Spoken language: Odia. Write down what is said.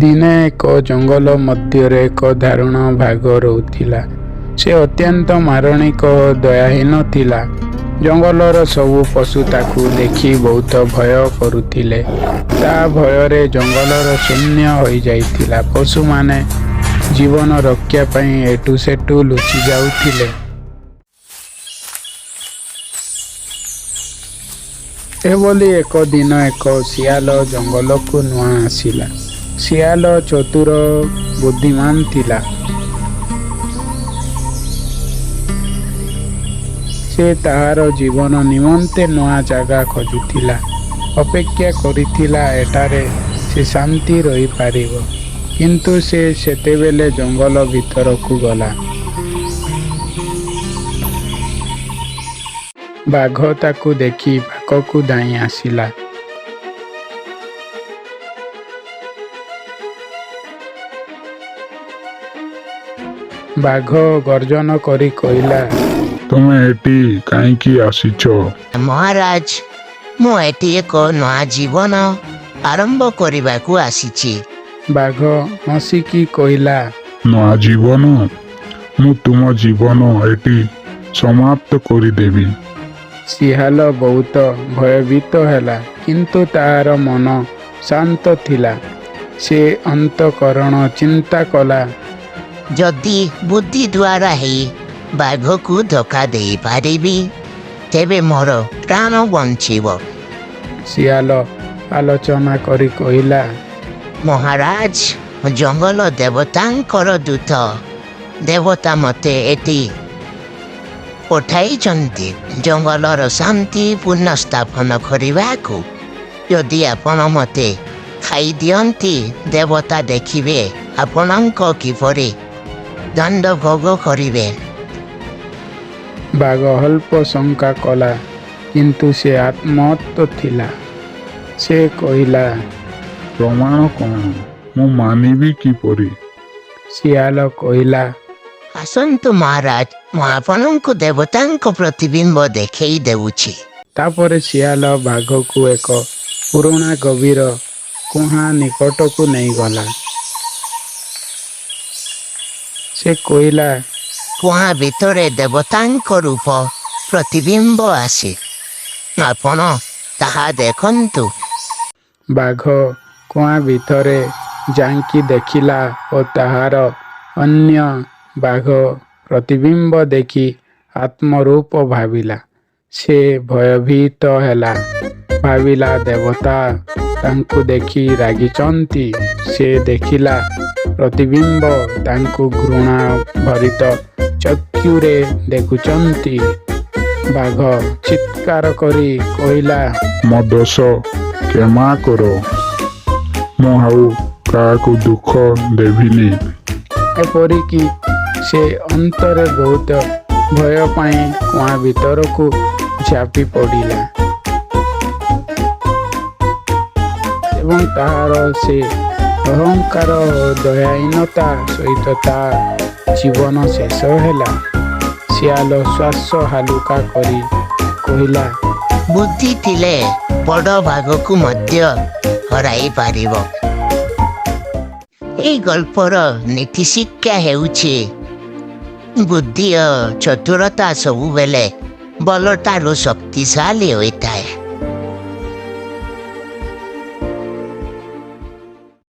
ଦିନେ ଏକ ଜଙ୍ଗଲ ମଧ୍ୟରେ ଏକ ଧାରୁଣ ବାଘ ରହୁଥିଲା। ସେ ଅତ୍ୟନ୍ତ ମାରଣିକ ଓ ଦୟାହୀନ ଥିଲା। ଜଙ୍ଗଲର ସବୁ ପଶୁ ତାକୁ ଦେଖି ବହୁତ ଭୟ କରୁଥିଲେ। ତା ଭୟରେ ଜଙ୍ଗଲର ଶୂନ୍ୟ ହୋଇଯାଇଥିଲା। ପଶୁମାନେ ଜୀବନ ରକ୍ଷା ପାଇଁ ଏଠୁ ସେଠୁ ଲୁଚି ଯାଉଥିଲେ। ଏଭଳି ଏକ ଦିନ ଏକ ଶିଆଳ ଜଙ୍ଗଲକୁ ନୂଆ ଆସିଲା। ଶିଆଳ ଚତୁର ବୁଦ୍ଧିମାନ ଥିଲା। ସେ ତାହାର ଜୀବନ ନିମନ୍ତେ ନୂଆ ଜାଗା ଖୋଜୁଥିଲା। ଅପେକ୍ଷା କରିଥିଲା ଏଠାରେ ସେ ଶାନ୍ତି ରହିପାରିବ। କିନ୍ତୁ ସେ ସେତେବେଳେ ଜଙ୍ଗଲ ଭିତରକୁ ଗଲା। ବାଘ ତାକୁ ଦେଖି ପାଖକୁ ଧାଇଁ ଆସିଲା। ବାଘ ଗର୍ଜନ କରି କହିଲା, ତୁମେ ଏଠି କାହିଁକି ଆସିଛ? ମହାରାଜ, ମୁଁ ଏଠି ଏକ ନୂଆ ଜୀବନ ଆରମ୍ଭ କରିବାକୁ ଆସିଛି। ବାଘ ହସିକି କହିଲା, ନୂଆ ଜୀବନ? ମୁଁ ତୁମ ଜୀବନ ଏଠି ସମାପ୍ତ କରିଦେବି। ଶିଆଳ ବହୁତ ଭୟଭୀତ ହେଲା, କିନ୍ତୁ ତାହାର ମନ ଶାନ୍ତ ଥିଲା। ସେ ଅନ୍ତଃକରଣ ଚିନ୍ତା କଲା, ଯଦି ବୁଦ୍ଧି ଦ୍ୱାରା ହିଁ ବାଘକୁ ଧୋକା ଦେଇପାରିବି, ତେବେ ମୋର ପ୍ରାଣ ବଞ୍ଚିବ। ଶିଆଳ ଆଲୋଚନା କରି କହିଲା, ମହାରାଜ, ଜଙ୍ଗଲ ଦେବତାଙ୍କର ଦୂତ। ଦେବତା ମୋତେ ଏଠି ପଠାଇଛନ୍ତି ଜଙ୍ଗଲର ଶାନ୍ତି ପୁନଃସ୍ଥାପନ କରିବାକୁ। ଯଦି ଆପଣ ମୋତେ ଖାଇଦିଅନ୍ତି, ଦେବତା ଦେଖିବେ ଆପଣଙ୍କ କିପରି ଦଣ୍ଡ ଭୋଗ କରିବେ। ବାଘ ଅଳ୍ପ ଶଙ୍କା କଲା, କିନ୍ତୁ ସେ ଆତ୍ମହତ ଥିଲା। ସେ କହିଲା, ପ୍ରମାଣ କ'ଣ? ମୁଁ ମାନିବି କିପରି? ଶିଆଳ କହିଲା, ଆସନ୍ତୁ ମହାରାଜ, ମୁଁ ଆପଣଙ୍କୁ ଦେବତାଙ୍କ ପ୍ରତିବିମ୍ବ ଦେଖେଇ ଦେଉଛି। ତାପରେ ଶିଆଳ ବାଘକୁ ଏକ ପୁରୁଣା ଗଭୀର କୁହା ନିକଟକୁ ନେଇଗଲା। ସେ କହିଲା, କୁହା ଭିତରେ ଦେବତାଙ୍କ ରୂପ ପ୍ରତିବିମ୍ବ ଆସେ। ଆପଣ ତାହା ଦେଖନ୍ତୁ। ବାଘ କୁଆ ଭିତରେ ଯାଇକି ଦେଖିଲା ଓ ତାହାର ଅନ୍ୟ ବାଘ ପ୍ରତିବିମ୍ବ ଦେଖି ଆତ୍ମରୂପ ଭାବିଲା। ସେ ଭୟଭୀତ ହେଲା। ଭାବିଲା ଦେବତା ତାଙ୍କୁ ଦେଖି ରାଗିଛନ୍ତି। ସେ ଦେଖିଲା ପ୍ରତିବିମ୍ବ ତାଙ୍କୁ ଘୃଣା ଭରିତ ଚକ୍ଷୁରେ ଦେଖୁଛନ୍ତି। ବାଘ ଚିତ୍କାର କରି କହିଲା, ମୋ ଦୋଷ କ୍ଷମା କର। ମୁଁ ଆଉ କାହାକୁ ଦୁଃଖ ଦେବିନି। ଏପରିକି ସେ ଅନ୍ତରେ ବହୁତ ଭୟ ପାଇଁ କୁଆ ଭିତରକୁ ଝାପି ପଡ଼ିଲା ଏବଂ ତାହାର ସେ ଅହଙ୍କାର ଓ ଦୟାହୀନତା ସହିତ ତା ଜୀବନ ଶେଷ ହେଲା। ଶିଆଳ ଶ୍ୱାସ ହାଲୁକା କରି କହିଲା, ବୁଦ୍ଧି ଥିଲେ ବଡ଼ ବାଘକୁ ମଧ୍ୟ ହରାଇ ପାରିବ। ଏହି ଗଳ୍ପର ନୀତି ଶିକ୍ଷା ହେଉଛି, ବୁଦ୍ଧି ଓ ଚତୁରତା ସବୁବେଳେ ବଲଠାରୁ ଶକ୍ତିଶାଳୀ ହୋଇଥାଏ।